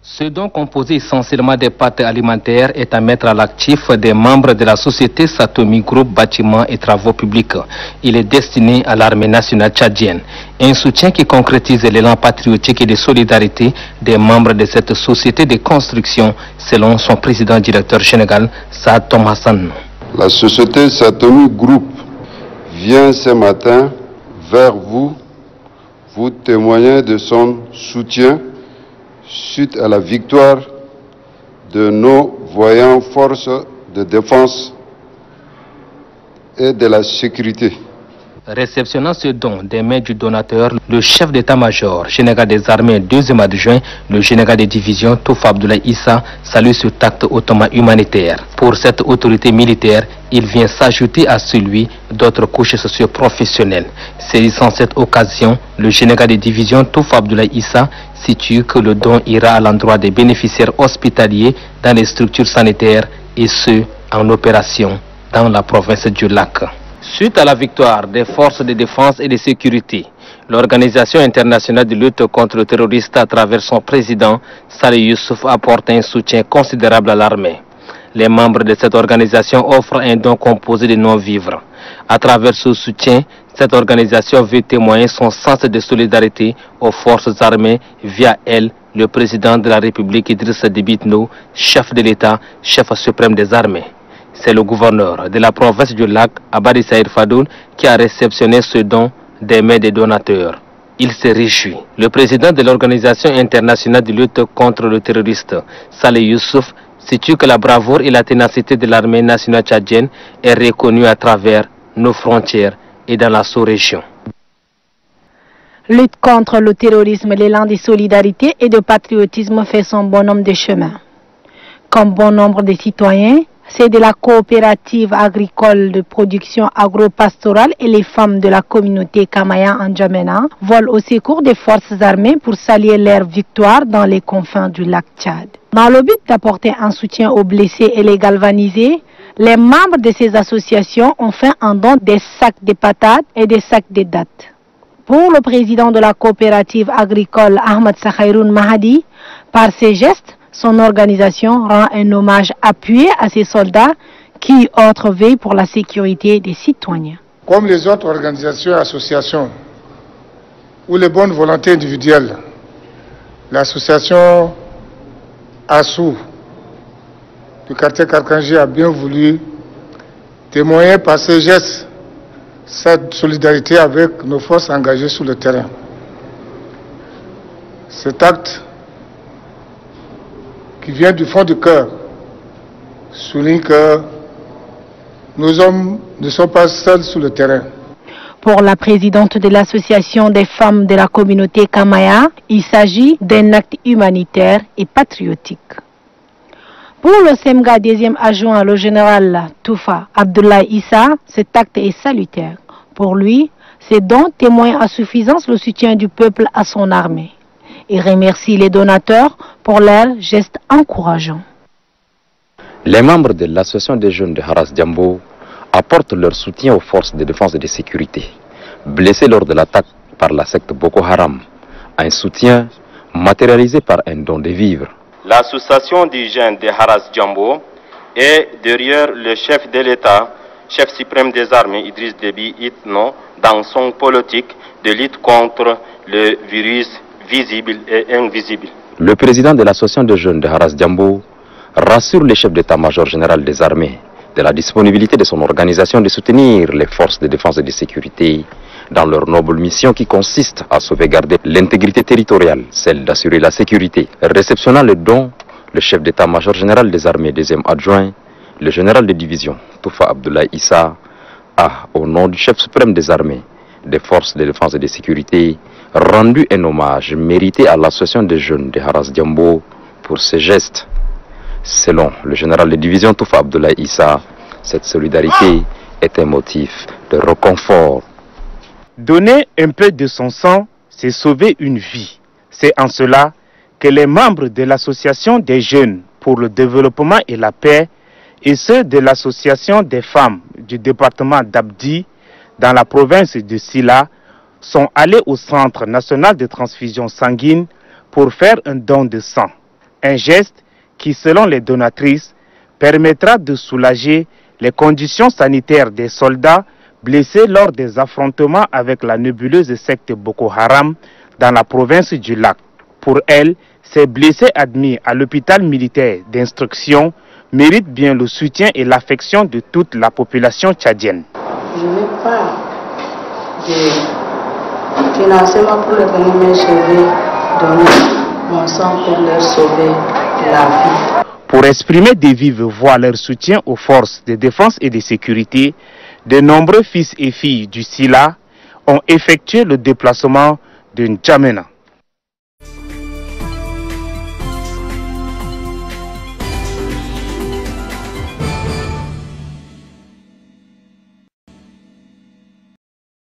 Ce don composé essentiellement des pâtes alimentaires est à mettre à l'actif des membres de la société Satomi Group Bâtiments et Travaux Publics. Il est destiné à l'armée nationale tchadienne. Un soutien qui concrétise l'élan patriotique et de solidarité des membres de cette société de construction, selon son président directeur général, Saad Thomasan. La société Satomi Group vient ce matin vers vous témoigner de son soutien suite à la victoire de nos voyantes forces de défense et de la sécurité. Réceptionnant ce don des mains du donateur, le chef d'état-major, général des armées 2e adjoint, le général de division Toufa Abdoulaye Issa, salue ce acte hautement humanitaire. Pour cette autorité militaire, il vient s'ajouter à celui d'autres couches socio-professionnelles. Saisissant cette occasion, le général de division Toufa Abdoulaye Issa situe que le don ira à l'endroit des bénéficiaires hospitaliers dans les structures sanitaires et ceux en opération dans la province du Lac. Suite à la victoire des forces de défense et de sécurité, l'Organisation internationale de lutte contre le terrorisme à travers son président, Saleh Youssouf, apporte un soutien considérable à l'armée. Les membres de cette organisation offrent un don composé de non-vivres. À travers ce soutien, cette organisation veut témoigner son sens de solidarité aux forces armées via elle, le président de la République Idrissa Déby Itno, chef de l'État, chef suprême des armées. C'est le gouverneur de la province du Lac, Abadi Saïd Fadoun, qui a réceptionné ce don des mains des donateurs. Il se réjouit. Le président de l'Organisation internationale de lutte contre le terrorisme, Saleh Youssouf, situe que la bravoure et la ténacité de l'armée nationale tchadienne est reconnue à travers nos frontières et dans la sous-région. Lutte contre le terrorisme, l'élan de solidarité et de patriotisme fait son bonhomme de chemin. Comme bon nombre de citoyens, c'est de la coopérative agricole de production agro-pastorale et les femmes de la communauté Kamaya en Djamena volent au secours des forces armées pour saluer leur victoire dans les confins du lac Tchad. Dans le but d'apporter un soutien aux blessés et les galvaniser, les membres de ces associations ont fait un don des sacs de patates et des sacs de dattes. Pour le président de la coopérative agricole Ahmed Sakhaïroun Mahadi, par ces gestes, son organisation rend un hommage appuyé à ces soldats qui autres veillent pour la sécurité des citoyens. Comme les autres organisations et associations ou les bonnes volontés individuelles, l'association ASSou du quartier Karkanji a bien voulu témoigner par ces gestes cette solidarité avec nos forces engagées sur le terrain. Cet acte qui vient du fond du cœur souligne que nos hommes ne sont pas seuls sur le terrain. Pour la présidente de l'association des femmes de la communauté Kamaya, il s'agit d'un acte humanitaire et patriotique. Pour le SEMGA 2e adjoint, le général Toufa Abdoulaye Issa, cet acte est salutaire. Pour lui, ces dons témoignent à suffisance le soutien du peuple à son armée. Il remercie les donateurs pour leurs gestes encourageants. Les membres de l'association des jeunes de Haras Diambo apportent leur soutien aux forces de défense et de sécurité, blessées lors de l'attaque par la secte Boko Haram. Un soutien matérialisé par un don de vivres. L'association des jeunes de Haras Diambo est derrière le chef de l'État, chef suprême des armées Idriss Déby Itno, dans son politique de lutte contre le virus visible et invisible. Le président de l'association de jeunes de Haras Diambo rassure le chef d'état-major général des armées de la disponibilité de son organisation de soutenir les forces de défense et de sécurité dans leur noble mission qui consiste à sauvegarder l'intégrité territoriale, celle d'assurer la sécurité. Réceptionnant le don, le chef d'état-major général des armées 2e adjoint, le général de division Toufa Abdoulaye Issa, a, au nom du chef suprême des armées, des forces de défense et de sécurité, rendu un hommage mérité à l'association des jeunes de Haras Diambo pour ces gestes. Selon le général de division Toufa Abdoulaye Issa, cette solidarité est un motif de réconfort. Donner un peu de son sang, c'est sauver une vie. C'est en cela que les membres de l'association des jeunes pour le développement et la paix et ceux de l'association des femmes du département d'Abdi dans la province de Silla sont allés au Centre national de transfusion sanguine pour faire un don de sang. Un geste qui, selon les donatrices, permettra de soulager les conditions sanitaires des soldats blessés lors des affrontements avec la nébuleuse secte Boko Haram dans la province du Lac. Pour elle, ces blessés admis à l'hôpital militaire d'instruction méritent bien le soutien et l'affection de toute la population tchadienne. Je n'ai pas de financement pour le venir, mais je vais donner mon sang pour leur sauver la vie. Pour exprimer de vive voix leur soutien aux forces de défense et de sécurité, de nombreux fils et filles du Sila ont effectué le déplacement de N'Djamena.